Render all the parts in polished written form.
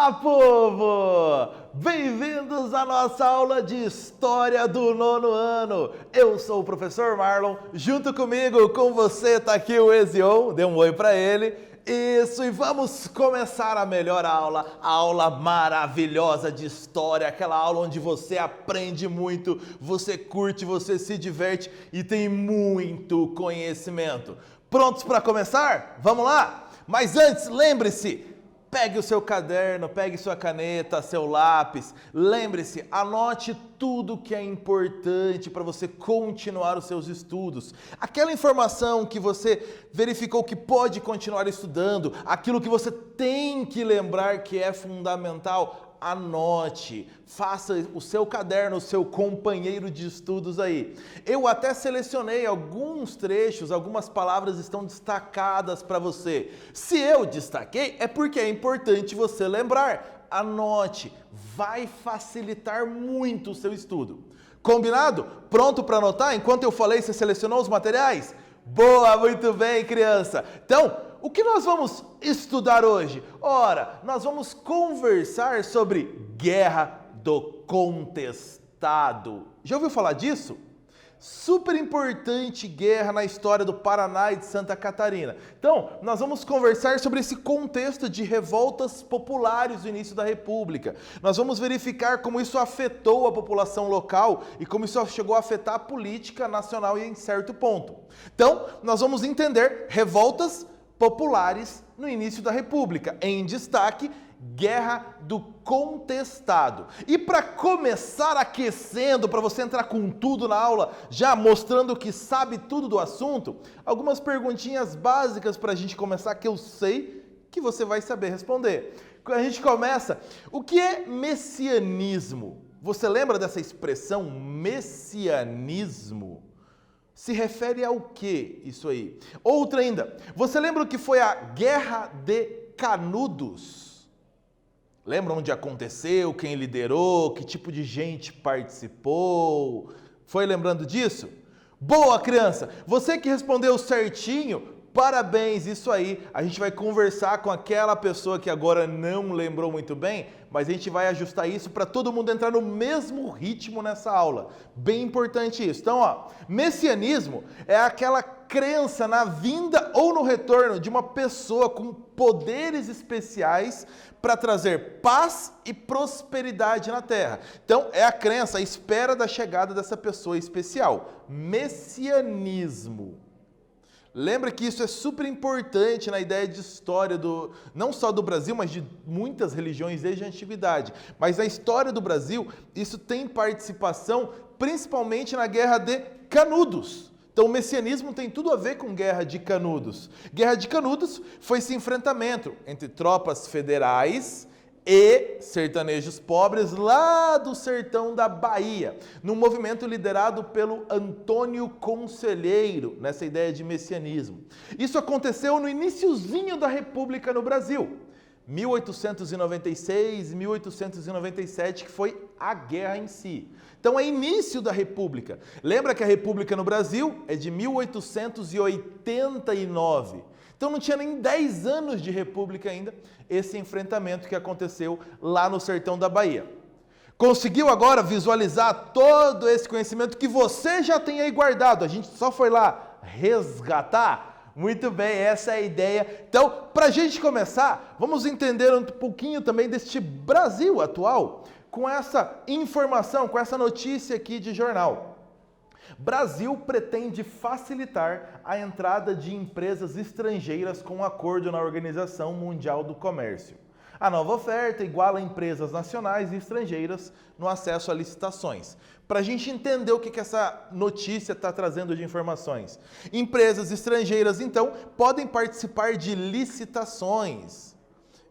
Olá, povo! Bem-vindos à nossa aula de História do Nono Ano. Eu sou o professor Marlon, junto comigo, com você, tá aqui o Ezion, dê um oi pra ele. Isso, e vamos começar a melhor aula, a aula maravilhosa de História, aquela aula onde você aprende muito, você curte, você se diverte e tem muito conhecimento. Prontos para começar? Vamos lá? Mas antes, lembre-se, pegue o seu caderno, pegue sua caneta, seu lápis. Lembre-se, anote tudo que é importante para você continuar os seus estudos. Aquela informação que você verificou que pode continuar estudando, aquilo que você tem que lembrar que é fundamental, anote, faça o seu caderno, o seu companheiro de estudos aí. Eu até selecionei alguns trechos, algumas palavras estão destacadas para você. Se eu destaquei, é porque é importante você lembrar. Anote, vai facilitar muito o seu estudo. Combinado? Pronto para anotar? Enquanto eu falei, você selecionou os materiais? Boa, muito bem, criança. Então, o que nós vamos estudar hoje? Ora, nós vamos conversar sobre Guerra do Contestado. Já ouviu falar disso? Super importante guerra na história do Paraná e de Santa Catarina. Então, nós vamos conversar sobre esse contexto de revoltas populares do início da República. Nós vamos verificar como isso afetou a população local e como isso chegou a afetar a política nacional em certo ponto. Então, nós vamos entender revoltas populares no início da República. Em destaque, Guerra do Contestado. E para começar aquecendo, para você entrar com tudo na aula, já mostrando que sabe tudo do assunto, algumas perguntinhas básicas para a gente começar, que eu sei que você vai saber responder. A gente começa, o que é messianismo? Você lembra dessa expressão messianismo? Se refere ao que isso aí? Outra ainda, você lembra o que foi a Guerra de Canudos? Lembra onde aconteceu, quem liderou, que tipo de gente participou? Foi lembrando disso? Boa, criança! Você que respondeu certinho, parabéns, isso aí. A gente vai conversar com aquela pessoa que agora não lembrou muito bem, mas a gente vai ajustar isso para todo mundo entrar no mesmo ritmo nessa aula. Bem importante isso. Então, ó, messianismo é aquela crença na vinda ou no retorno de uma pessoa com poderes especiais para trazer paz e prosperidade na terra. Então, é a crença, a espera da chegada dessa pessoa especial. Messianismo. Lembra que isso é super importante na ideia de história não só do Brasil, mas de muitas religiões desde a antiguidade. Mas na história do Brasil, isso tem participação principalmente na Guerra de Canudos. Então o messianismo tem tudo a ver com Guerra de Canudos. Guerra de Canudos foi esse enfrentamento entre tropas federais e sertanejos pobres lá do sertão da Bahia, num movimento liderado pelo Antônio Conselheiro, nessa ideia de messianismo. Isso aconteceu no iniciozinho da República no Brasil, 1896 e 1897, que foi a guerra em si. Então é início da República. Lembra que a República no Brasil é de 1889. Então não tinha nem 10 anos de República ainda, esse enfrentamento que aconteceu lá no sertão da Bahia. Conseguiu agora visualizar todo esse conhecimento que você já tem aí guardado? A gente só foi lá resgatar? Muito bem, essa é a ideia. Então, para a gente começar, vamos entender um pouquinho também deste Brasil atual, com essa informação, com essa notícia aqui de jornal. Brasil pretende facilitar a entrada de empresas estrangeiras com acordo na Organização Mundial do Comércio. A nova oferta iguala empresas nacionais e estrangeiras no acesso a licitações. Para a gente entender o que essa notícia está trazendo de informações. Empresas estrangeiras, então, podem participar de licitações,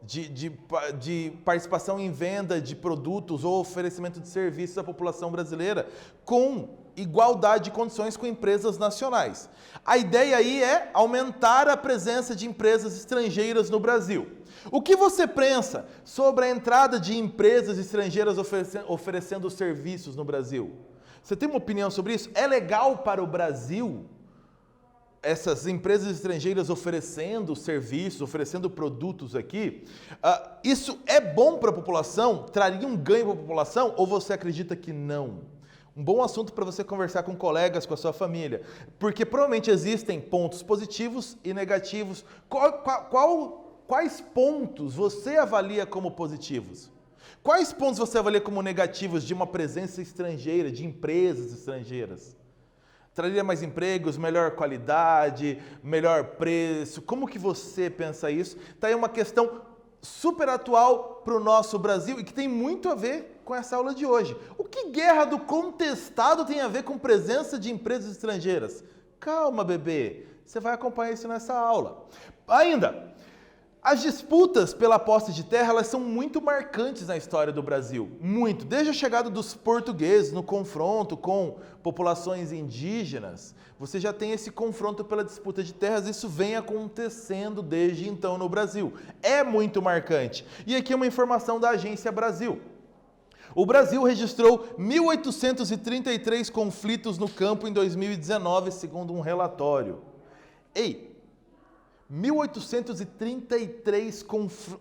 de participação em venda de produtos ou oferecimento de serviços à população brasileira com igualdade de condições com empresas nacionais. A ideia aí é aumentar a presença de empresas estrangeiras no Brasil. O que você pensa sobre a entrada de empresas estrangeiras oferecendo serviços no Brasil? Você tem uma opinião sobre isso? É legal para o Brasil? essas empresas estrangeiras oferecendo serviços, oferecendo produtos aqui, isso é bom para a população? Traria um ganho para a população? Ou você acredita que não? Um bom assunto para você conversar com colegas, com a sua família, porque provavelmente existem pontos positivos e negativos. Quais pontos você avalia como positivos? Quais pontos você avalia como negativos de uma presença estrangeira, de empresas estrangeiras? Traria mais empregos, melhor qualidade, melhor preço? Como que você pensa isso? Está aí uma questão super atual para o nosso Brasil e que tem muito a ver com essa aula de hoje. O que guerra do contestado tem a ver com presença de empresas estrangeiras? Calma, bebê, você vai acompanhar isso nessa aula. Ainda, as disputas pela posse de terra, elas são muito marcantes na história do Brasil, muito. Desde a chegada dos portugueses no confronto com populações indígenas, você já tem esse confronto pela disputa de terras, isso vem acontecendo desde então no Brasil. É muito marcante. E aqui uma informação da Agência Brasil. O Brasil registrou 1.833 conflitos no campo em 2019, segundo um relatório. 1.833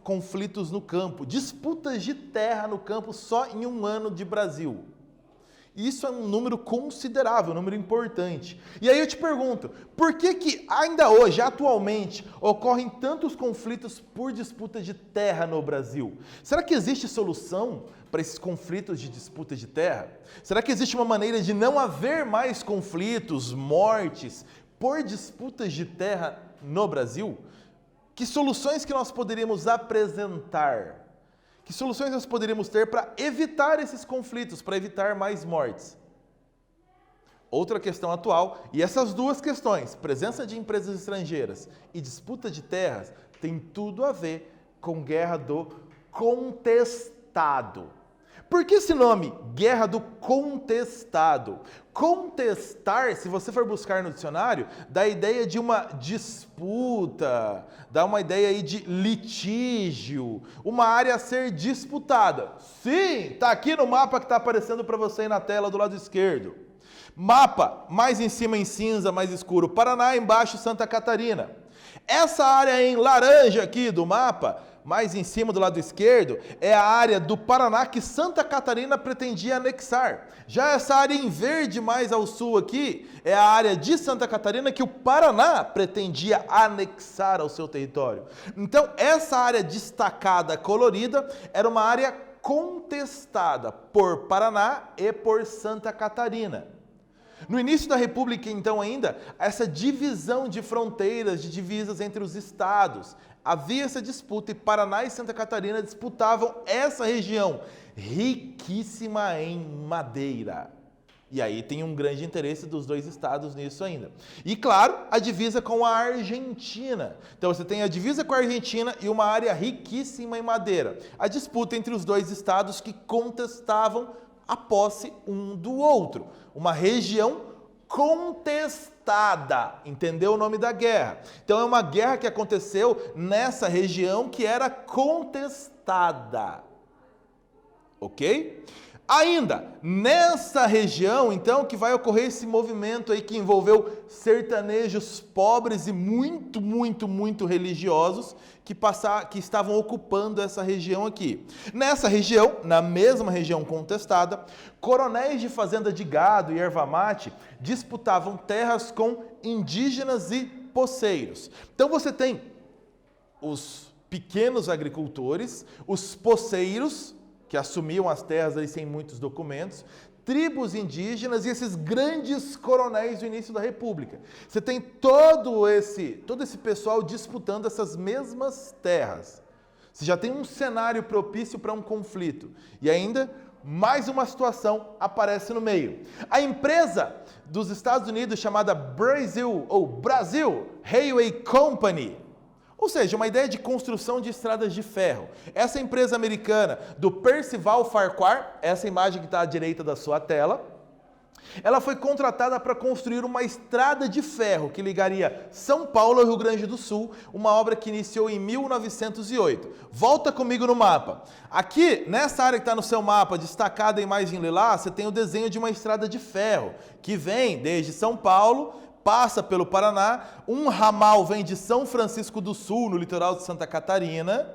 conflitos no campo, disputas de terra no campo só em um ano de Brasil. Isso é um número considerável, um número importante. E aí eu te pergunto, por que ainda hoje, atualmente, ocorrem tantos conflitos por disputa de terra no Brasil? Será que existe solução para esses conflitos de disputa de terra? Será que existe uma maneira de não haver mais conflitos, mortes, por disputas de terra no Brasil? Que soluções que nós poderíamos apresentar? Que soluções nós poderíamos ter para evitar esses conflitos, para evitar mais mortes? Outra questão atual, e essas duas questões, presença de empresas estrangeiras e disputa de terras, tem tudo a ver com guerra do contestado. Por que esse nome? Guerra do contestado. Contestar, se você for buscar no dicionário, dá a ideia de uma disputa, dá uma ideia aí de litígio, uma área a ser disputada. Sim, tá aqui no mapa que está aparecendo para você aí na tela do lado esquerdo. Mapa, mais em cima em cinza, mais escuro, Paraná, embaixo Santa Catarina. Essa área em laranja aqui do mapa, mais em cima do lado esquerdo, é a área do Paraná que Santa Catarina pretendia anexar. Já essa área em verde mais ao sul aqui, é a área de Santa Catarina que o Paraná pretendia anexar ao seu território. Então, essa área destacada, colorida, era uma área contestada por Paraná e por Santa Catarina. No início da República, então, ainda, essa divisão de fronteiras, de divisas entre os estados, havia essa disputa e Paraná e Santa Catarina disputavam essa região riquíssima em madeira. E aí tem um grande interesse dos dois estados nisso ainda. E claro, a divisa com a Argentina. Então você tem a divisa com a Argentina e uma área riquíssima em madeira. A disputa entre os dois estados que contestavam a posse um do outro. Uma região contestada, entendeu o nome da guerra? Então é uma guerra que aconteceu nessa região que era contestada, ok? Ainda, nessa região, então, que vai ocorrer esse movimento aí que envolveu sertanejos pobres e muito religiosos que estavam ocupando essa região aqui. Nessa região, na mesma região contestada, coronéis de fazenda de gado e erva mate disputavam terras com indígenas e poceiros. Então você tem os pequenos agricultores, os poceiros, que assumiam as terras aí sem muitos documentos, tribos indígenas e esses grandes coronéis do início da República. Você tem todo esse pessoal disputando essas mesmas terras. Você já tem um cenário propício para um conflito. E ainda, mais uma situação aparece no meio. A empresa dos Estados Unidos chamada Brasil Railway Company, ou seja, uma ideia de construção de estradas de ferro. Essa empresa americana do Percival Farquhar, essa imagem que está à direita da sua tela, ela foi contratada para construir uma estrada de ferro que ligaria São Paulo ao Rio Grande do Sul, uma obra que iniciou em 1908. Volta comigo no mapa. Aqui, nessa área que está no seu mapa, destacada em mais em lilás, você tem o desenho de uma estrada de ferro, que vem desde São Paulo, passa pelo Paraná, um ramal vem de São Francisco do Sul, no litoral de Santa Catarina,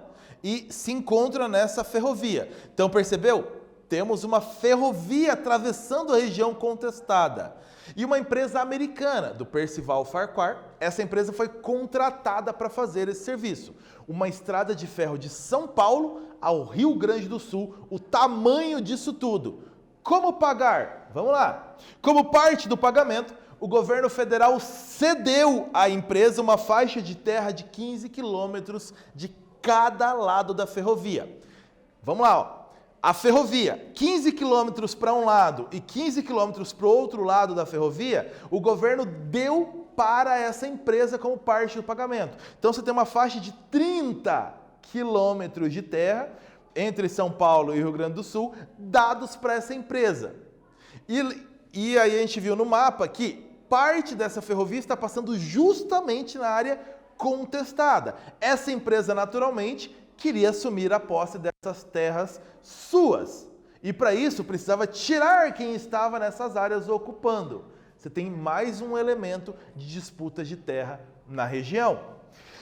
e se encontra nessa ferrovia. Então, percebeu? Temos uma ferrovia atravessando a região contestada. E uma empresa americana, do Percival Farquhar, essa empresa foi contratada para fazer esse serviço. Uma estrada de ferro de São Paulo ao Rio Grande do Sul, o tamanho disso tudo. Como pagar? Vamos lá. Como parte do pagamento, o governo federal cedeu à empresa uma faixa de terra de 15 quilômetros de cada lado da ferrovia. Vamos lá, ó. A ferrovia, 15 quilômetros para um lado e 15 quilômetros para o outro lado da ferrovia, o governo deu para essa empresa como parte do pagamento. Então você tem uma faixa de 30 quilômetros de terra entre São Paulo e Rio Grande do Sul, dados para essa empresa. E aí a gente viu no mapa que parte dessa ferrovia está passando justamente na área contestada. Essa empresa, naturalmente, queria assumir a posse dessas terras suas. E para isso precisava tirar quem estava nessas áreas ocupando. Você tem mais um elemento de disputa de terra na região.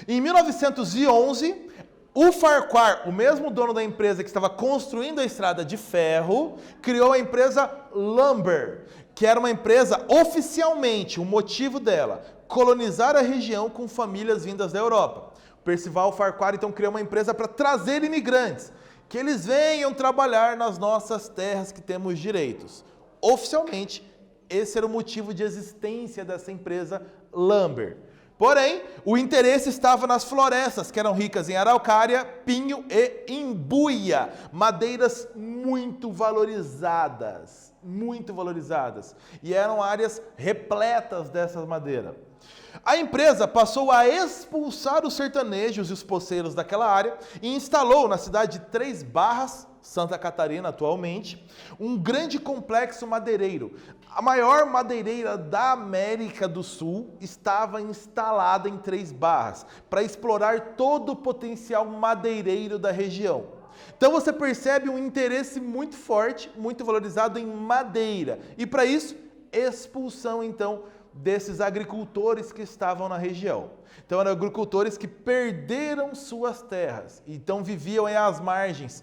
Em 1911, o Farquhar, o mesmo dono da empresa que estava construindo a estrada de ferro, criou a empresa Lumber, que era uma empresa oficialmente, o motivo dela, colonizar a região com famílias vindas da Europa. Percival Farquhar então criou uma empresa para trazer imigrantes, que eles venham trabalhar nas nossas terras que temos direitos. Oficialmente, esse era o motivo de existência dessa empresa Lumber. Porém, o interesse estava nas florestas, que eram ricas em araucária, pinho e embuia, madeiras muito valorizadas, e eram áreas repletas dessas madeiras. A empresa passou a expulsar os sertanejos e os poceiros daquela área e instalou na cidade de Três Barras, Santa Catarina atualmente, um grande complexo madeireiro. A maior madeireira da América do Sul estava instalada em Três Barras para explorar todo o potencial madeireiro da região. Então você percebe um interesse muito forte, muito valorizado em madeira. E para isso, expulsão então desses agricultores que estavam na região. Então eram agricultores que perderam suas terras, então viviam às margens,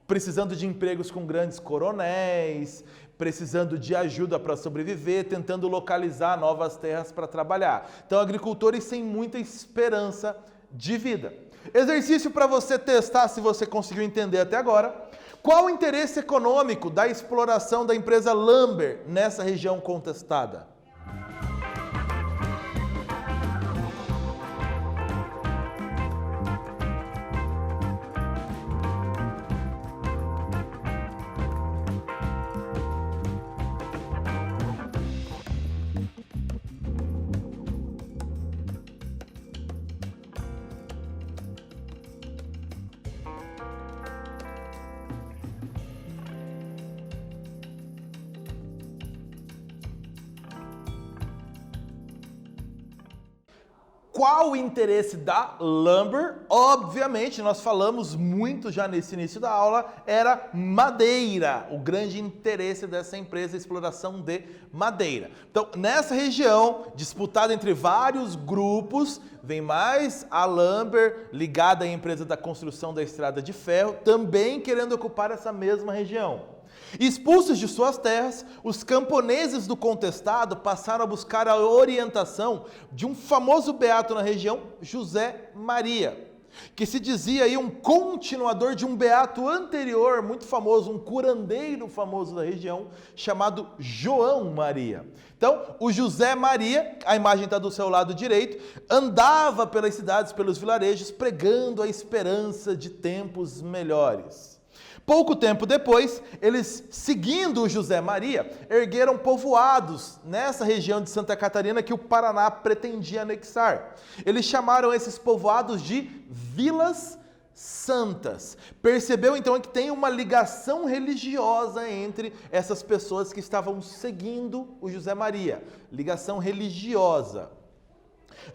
precisando de empregos com grandes coronéis, precisando de ajuda para sobreviver, tentando localizar novas terras para trabalhar. Então agricultores sem muita esperança de vida. Exercício para você testar se você conseguiu entender até agora. Qual o interesse econômico da exploração da empresa Lumber nessa região contestada? Qual o interesse da Lumber? Obviamente, nós falamos muito já nesse início da aula, era madeira. O grande interesse dessa empresa é a exploração de madeira. Então, nessa região, disputada entre vários grupos, vem mais a Lumber, ligada à empresa da construção da estrada de ferro, também querendo ocupar essa mesma região. Expulsos de suas terras, os camponeses do contestado passaram a buscar a orientação de um famoso beato na região, José Maria, que se dizia aí um continuador de um beato anterior, muito famoso, um curandeiro famoso da região, chamado João Maria. Então, o José Maria, a imagem está do seu lado direito, andava pelas cidades, pelos vilarejos, pregando a esperança de tempos melhores. Pouco tempo depois, eles, seguindo o José Maria, ergueram povoados nessa região de Santa Catarina que o Paraná pretendia anexar. Eles chamaram esses povoados de Vilas Santas. Percebeu então que tem uma ligação religiosa entre essas pessoas que estavam seguindo o José Maria. Ligação religiosa.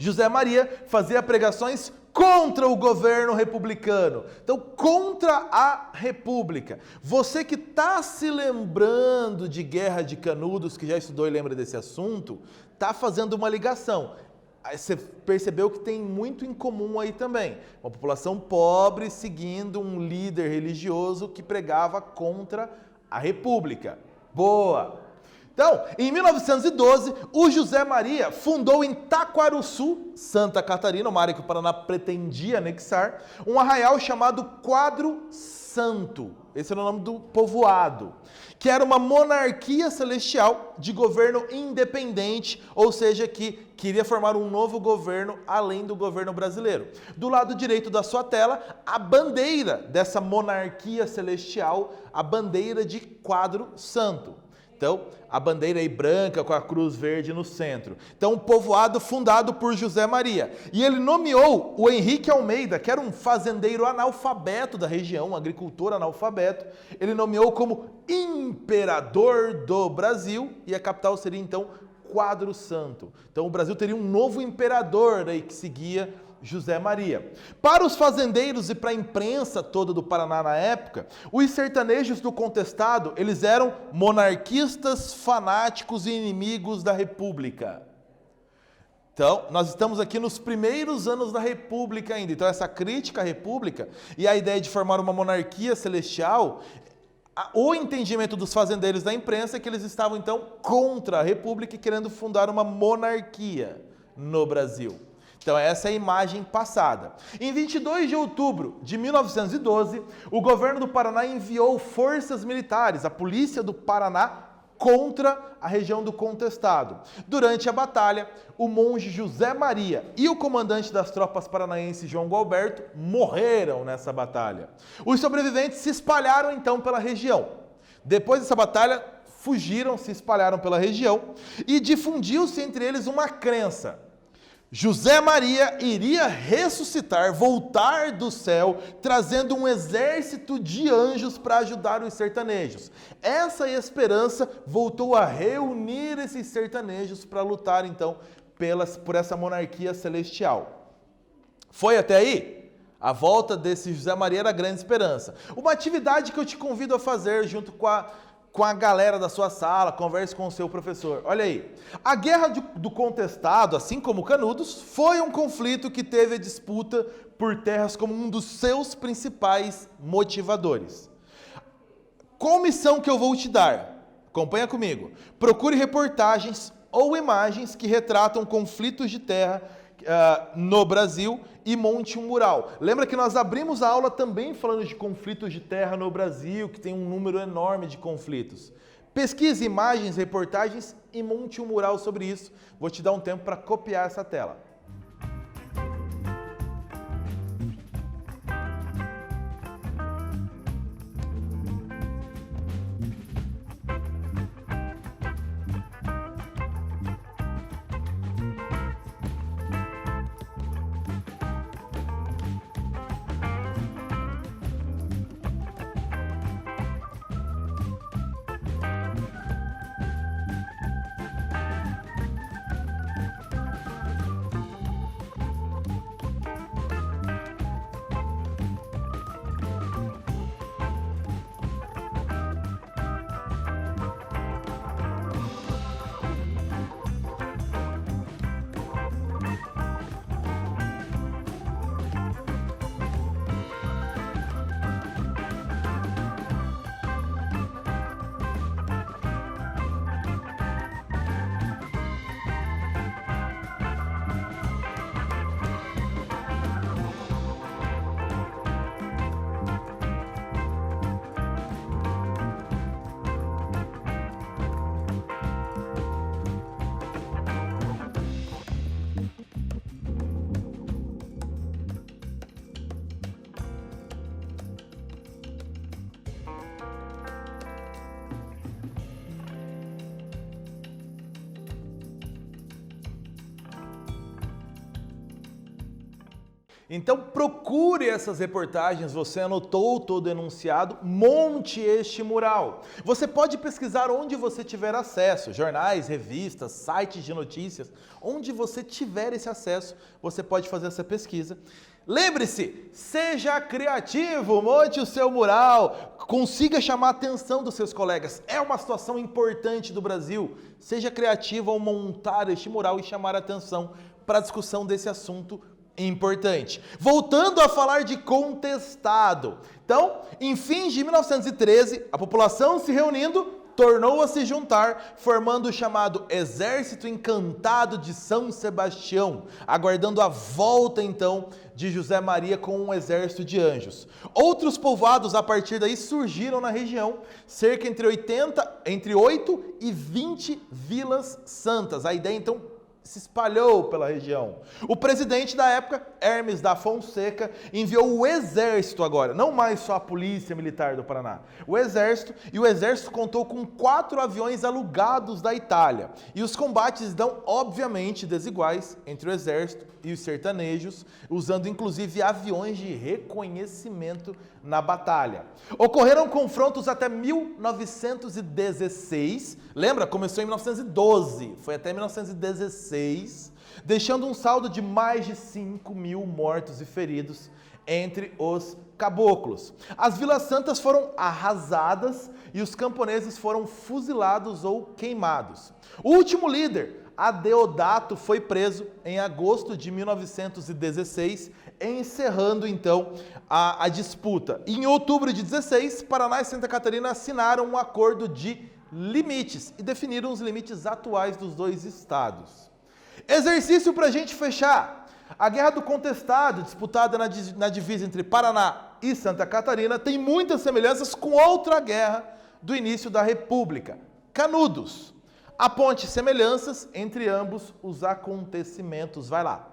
José Maria fazia pregações contra o governo republicano. Então, contra a República. Você que está se lembrando de Guerra de Canudos, que já estudou e lembra desse assunto, está fazendo uma ligação. Aí você percebeu que tem muito em comum aí também. Uma população pobre seguindo um líder religioso que pregava contra a República. Boa! Então, em 1912, o José Maria fundou em Taquarussu, Santa Catarina, uma área que o Paraná pretendia anexar, um arraial chamado Quadro Santo. Esse era o nome do povoado, que era uma monarquia celestial de governo independente, ou seja, que queria formar um novo governo além do governo brasileiro. Do lado direito da sua tela, a bandeira dessa monarquia celestial, a bandeira de Quadro Santo. Então, a bandeira aí branca com a cruz verde no centro. Então, um povoado fundado por José Maria. E ele nomeou o Henrique Almeida, que era um fazendeiro analfabeto da região, um agricultor analfabeto. Ele nomeou como imperador do Brasil e a capital seria, então, Quadro Santo. Então, o Brasil teria um novo imperador aí que seguia José Maria. Para os fazendeiros e para a imprensa toda do Paraná na época, os sertanejos do contestado, eles eram monarquistas, fanáticos e inimigos da República. Então, nós estamos aqui nos primeiros anos da República ainda. Então, essa crítica à República e a ideia de formar uma monarquia celestial, o entendimento dos fazendeiros da imprensa é que eles estavam, então, contra a República e querendo fundar uma monarquia no Brasil. Então, essa é a imagem passada. Em 22 de outubro de 1912, o governo do Paraná enviou forças militares, a polícia do Paraná, contra a região do contestado. Durante a batalha, o monge José Maria e o comandante das tropas paranaenses, João Gualberto, morreram nessa batalha. Os sobreviventes se espalharam, então, pela região. Depois dessa batalha, fugiram, se espalharam pela região e difundiu-se entre eles uma crença. José Maria iria ressuscitar, voltar do céu, trazendo um exército de anjos para ajudar os sertanejos. Essa esperança voltou a reunir esses sertanejos para lutar, então, por essa monarquia celestial. Foi até aí? A volta desse José Maria era a grande esperança. Uma atividade que eu te convido a fazer junto com a galera da sua sala, converse com o seu professor. Olha aí, a Guerra do Contestado, assim como Canudos, foi um conflito que teve a disputa por terras como um dos seus principais motivadores. Qual missão que eu vou te dar? Acompanha comigo. Procure reportagens ou imagens que retratam conflitos de terra no Brasil e monte um mural. Lembra que nós abrimos a aula também falando de conflitos de terra no Brasil, que tem um número enorme de conflitos. Pesquise imagens, reportagens e monte um mural sobre isso. Vou te dar um tempo para copiar essa tela. Então procure essas reportagens, você anotou todo o enunciado, monte este mural. Você pode pesquisar onde você tiver acesso, jornais, revistas, sites de notícias, onde você tiver esse acesso, você pode fazer essa pesquisa. Lembre-se, seja criativo, monte o seu mural, consiga chamar a atenção dos seus colegas. É uma situação importante do Brasil. Seja criativo ao montar este mural e chamar a atenção para a discussão desse assunto importante. Voltando a falar de contestado. Então, em fins de 1913, a população se reunindo tornou a se juntar, formando o chamado Exército Encantado de São Sebastião, aguardando a volta então de José Maria com um exército de anjos. Outros povoados a partir daí surgiram na região, cerca entre 8 e 20 vilas santas. A ideia então se espalhou pela região. O presidente da época, Hermes da Fonseca, enviou o exército agora, não mais só a polícia militar do Paraná, o exército, e o exército contou com 4 aviões alugados da Itália. E os combates dão, obviamente, desiguais entre o exército e os sertanejos, usando inclusive aviões de reconhecimento na batalha. Ocorreram confrontos até 1916, lembra? Começou em 1912, foi até 1916, deixando um saldo de mais de 5.000 mortos e feridos entre os caboclos. As vilas santas foram arrasadas e os camponeses foram fuzilados ou queimados. O último líder, Adeodato, foi preso em agosto de 1916, encerrando então a disputa. Em outubro de 16, Paraná e Santa Catarina assinaram um acordo de limites e definiram os limites atuais dos dois estados. Exercício para a gente fechar. A Guerra do Contestado, disputada na divisa entre Paraná e Santa Catarina, tem muitas semelhanças com outra guerra do início da República, Canudos. Aponte semelhanças entre ambos os acontecimentos. Vai lá.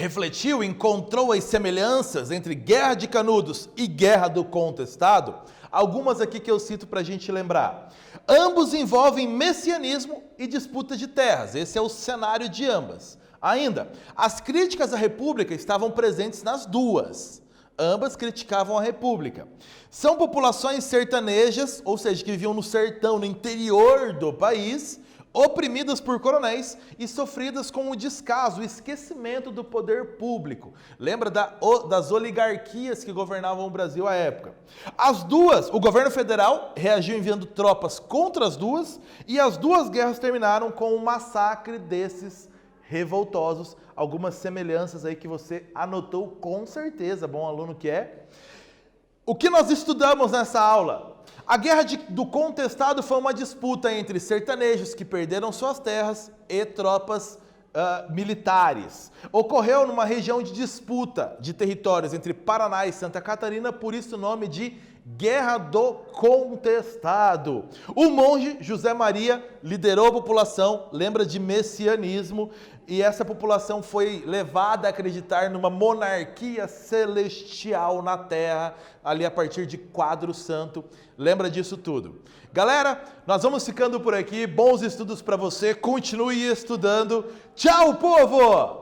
refletiu, encontrou as semelhanças entre Guerra de Canudos e Guerra do Contestado? Algumas aqui que eu cito para a gente lembrar. Ambos envolvem messianismo e disputa de terras. Esse é o cenário de ambas. Ainda, as críticas à República estavam presentes nas duas. Ambas criticavam a República. São populações sertanejas, ou seja, que viviam no sertão, no interior do país, oprimidas por coronéis e sofridas com o descaso, o esquecimento do poder público. Lembra das oligarquias que governavam o Brasil à época. As duas, o governo federal reagiu enviando tropas contra as duas, e as duas guerras terminaram com o massacre desses revoltosos. Algumas semelhanças aí que você anotou com certeza, bom aluno que é. O que nós estudamos nessa aula? A Guerra do Contestado foi uma disputa entre sertanejos que perderam suas terras e tropas militares. Ocorreu numa região de disputa de territórios entre Paraná e Santa Catarina, por isso o nome de Guerra do Contestado. O monge José Maria liderou a população, lembra de messianismo, e essa população foi levada a acreditar numa monarquia celestial na terra, ali a partir de Quadro Santo. Lembra disso tudo. Galera, nós vamos ficando por aqui. Bons estudos para você. Continue estudando. Tchau, povo!